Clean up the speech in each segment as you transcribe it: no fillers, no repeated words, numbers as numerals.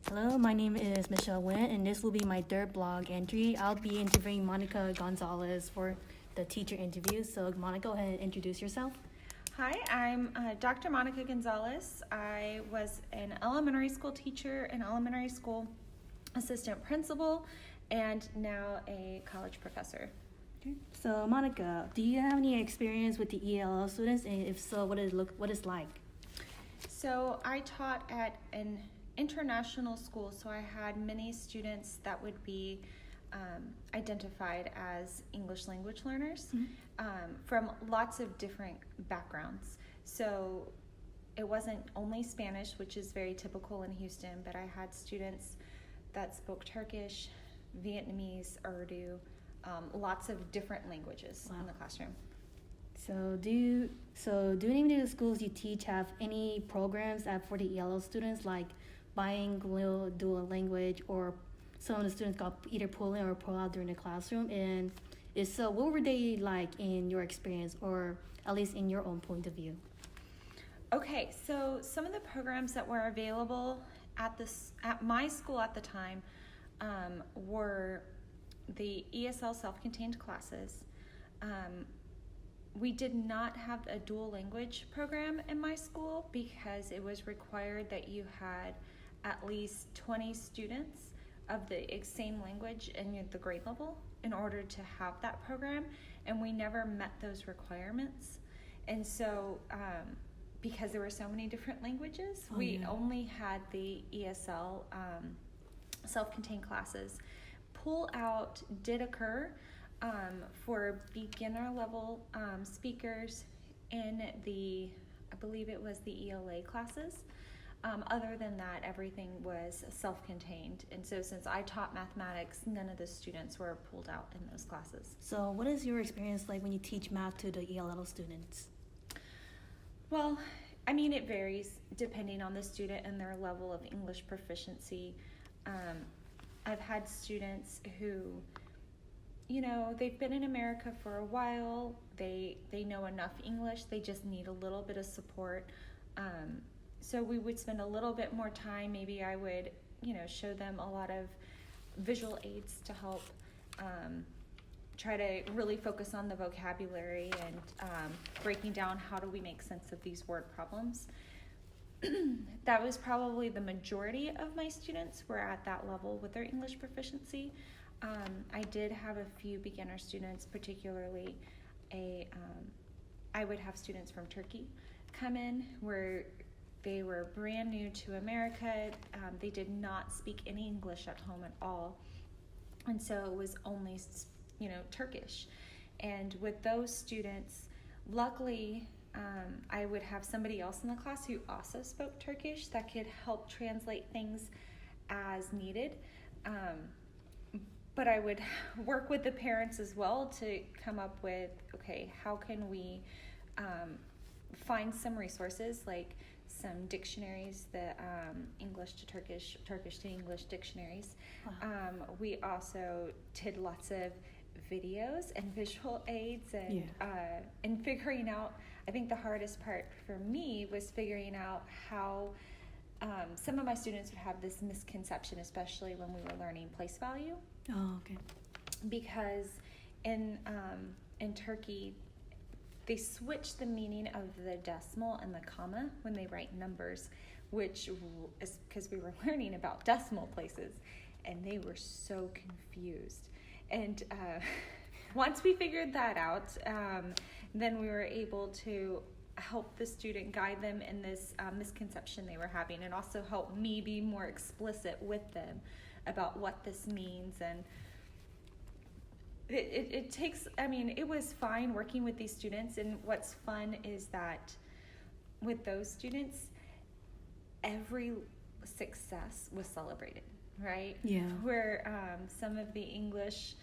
Hello, my name is Michelle Nguyen, and this will be my third blog entry. I'll be interviewing Monica Gonzalez for the teacher interview. So, Monica, go ahead and introduce yourself. Hi, I'm Dr. Monica Gonzalez. I was an elementary school teacher, an elementary school assistant principal, and now a college professor. So, Monica, do you have any experience with the ELL students, and if so, what is like? So I taught at an international school, so I had many students that would be identified as English language learners from lots of different backgrounds. So it wasn't only Spanish, which is very typical in Houston, but I had students that spoke Turkish, Vietnamese, Urdu, lots of different languages in the classroom. So do any of the schools you teach have any programs for the ELL students, like bilingual dual language, or some of the students got either pull in or pull out during the classroom? And if so, what were they like in your experience, or at least in your own point of view? Okay, so some of the programs that were available at my school at the time were the ESL self-contained classes. We did not have a dual language program in my school because it was required that you had at least 20 students of the same language in the grade level in order to have that program, and we never met those requirements. And so because there were so many different languages, we only had the ESL self-contained classes. Pull out did occur for beginner level speakers in I believe it was the ELA classes. Other than that, everything was self-contained. And so since I taught mathematics, none of the students were pulled out in those classes. So what is your experience like when you teach math to the ELL students? Well, I mean, it varies depending on the student and their level of English proficiency. I've had students who, they've been in America for a while, they know enough English, they just need a little bit of support. So we would spend a little bit more time. Maybe I would, show them a lot of visual aids to help try to really focus on the vocabulary and breaking down how do we make sense of these word problems. That was probably the majority of my students were at that level with their English proficiency. I did have a few beginner students, particularly I would have students from Turkey come in where they were brand new to America. They did not speak any English at home at all. And so it was only, Turkish. And with those students, luckily, I would have somebody else in the class who also spoke Turkish that could help translate things as needed. But I would work with the parents as well to come up with, okay, how can we find some resources, like some dictionaries, the English to Turkish, Turkish to English dictionaries. Wow. We also did lots of videos and visual aids and figuring out, I think the hardest part for me was figuring out how some of my students would have this misconception, especially when we were learning place value. Oh, okay. Because in Turkey, they switch the meaning of the decimal and the comma when they write numbers, which is because we were learning about decimal places, and they were so confused. And once we figured that out, then we were able to help the student, guide them in this misconception they were having, and also help me be more explicit with them about what this means. And it takes, it was fine working with these students, and what's fun is that with those students, every success was celebrated, right? Yeah. Where some of the English,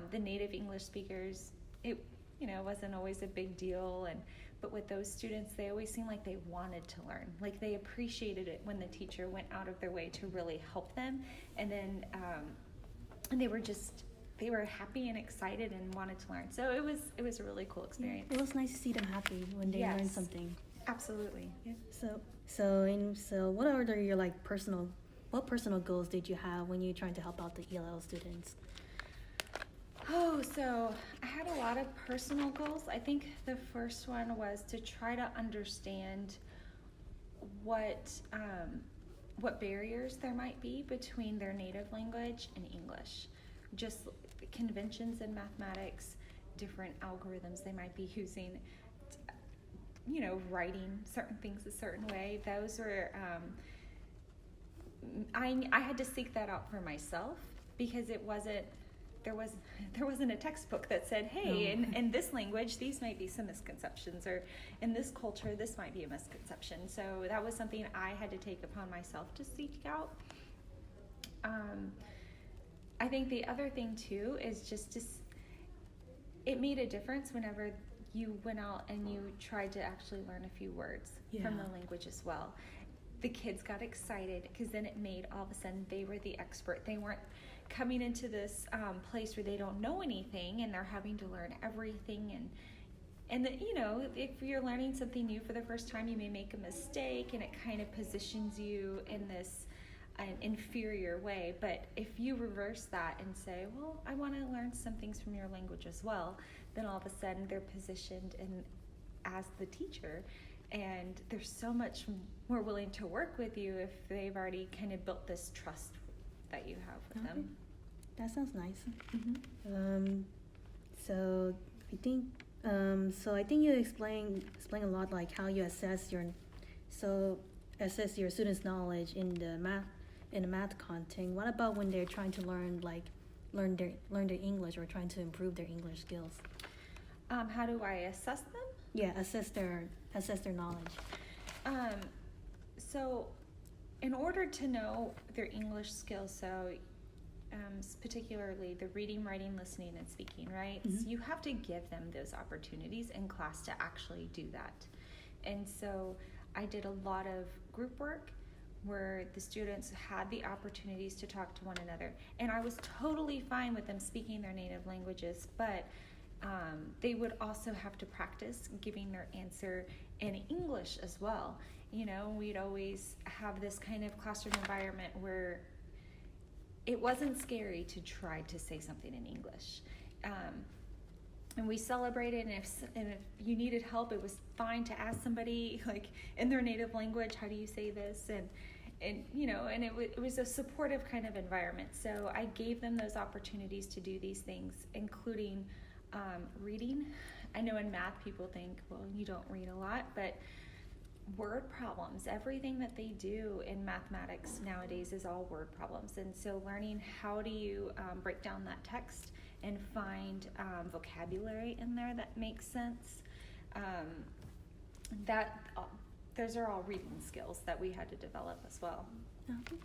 the native English speakers, it wasn't always a big deal, but with those students, they always seemed like they wanted to learn, like they appreciated it when the teacher went out of their way to really help them, and then and they were happy and excited and wanted to learn. So it was a really cool experience. It was nice to see them happy when they learned something. Absolutely. Yeah. So what are your personal what personal goals did you have when you were trying to help out the ELL students? Oh, so I had a lot of personal goals. I think the first one was to try to understand what barriers there might be between their native language and English. Just conventions in mathematics, different algorithms they might be using, writing certain things a certain way. Those were, I had to seek that out for myself because there wasn't a textbook that said, hey, in this language, these might be some misconceptions, or in this culture, this might be a misconception. So that was something I had to take upon myself to seek out. I think the other thing too is it made a difference whenever you went out and you tried to actually learn a few words from the language as well. The kids got excited because then it made all of a sudden they were the expert. They weren't coming into this place where they don't know anything and they're having to learn everything. And if you're learning something new for the first time, you may make a mistake and it kind of positions you in this an inferior way. But if you reverse that and say, well, I want to learn some things from your language as well, then all of a sudden they're positioned as the teacher, and they're so much more willing to work with you if they've already kind of built this trust that you have with them. That sounds nice. Mm-hmm. So I think you explain a lot, like how you assess your students' knowledge in the math content. What about when they're trying to learn their English or trying to improve their English skills? How do I assess them? Yeah, assess their knowledge. So in order to know their English skills, particularly the reading, writing, listening, and speaking, right? Mm-hmm. So you have to give them those opportunities in class to actually do that. And so I did a lot of group work where the students had the opportunities to talk to one another. And I was totally fine with them speaking their native languages, but they would also have to practice giving their answer in English as well. We'd always have this kind of classroom environment where it wasn't scary to try to say something in English. And we celebrated, and if you needed help, it was fine to ask somebody, like, in their native language, how do you say this? And it was a supportive kind of environment. So I gave them those opportunities to do these things, including reading. I know in math people think, well, you don't read a lot, but word problems, everything that they do in mathematics nowadays is all word problems. And so learning how do you break down that text and find vocabulary in there that makes sense, those are all reading skills that we had to develop as well. Okay.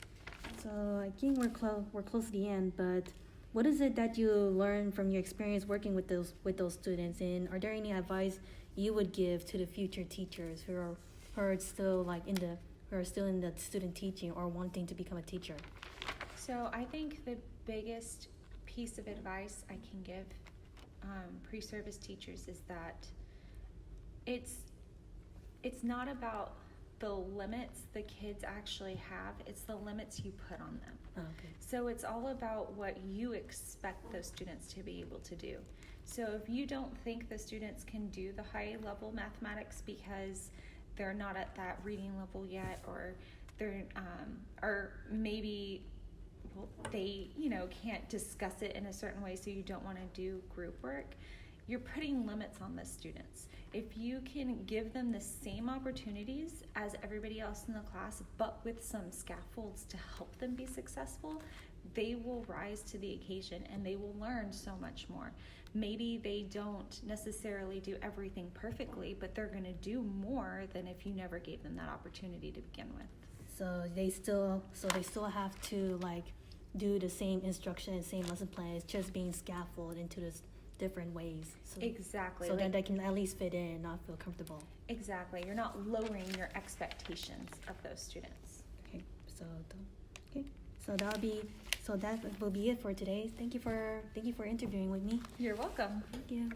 So I think we're close to the end, but what is it that you learned from your experience working with those students, and are there any advice you would give to the future teachers who are still in the student teaching or wanting to become a teacher? So I think the biggest piece of advice I can give pre-service teachers is that it's not about the limits the kids actually have, it's the limits you put on them. Oh, okay. So it's all about what you expect those students to be able to do. So if you don't think the students can do the high level mathematics because they're not at that reading level yet, or they're or maybe they can't discuss it in a certain way, so you don't want to do group work, you're putting limits on the students. If you can give them the same opportunities as everybody else in the class, but with some scaffolds to help them be successful, they will rise to the occasion and they will learn so much more. Maybe they don't necessarily do everything perfectly, but they're going to do more than if you never gave them that opportunity to begin with. So they still have to do the same instruction and same lesson plan. It's just being scaffolded into this different ways. Exactly. So that they can at least fit in and not feel comfortable. Exactly. You're not lowering your expectations of those students. Okay. So that will be it for today. Thank you for interviewing with me. You're welcome. Thank you.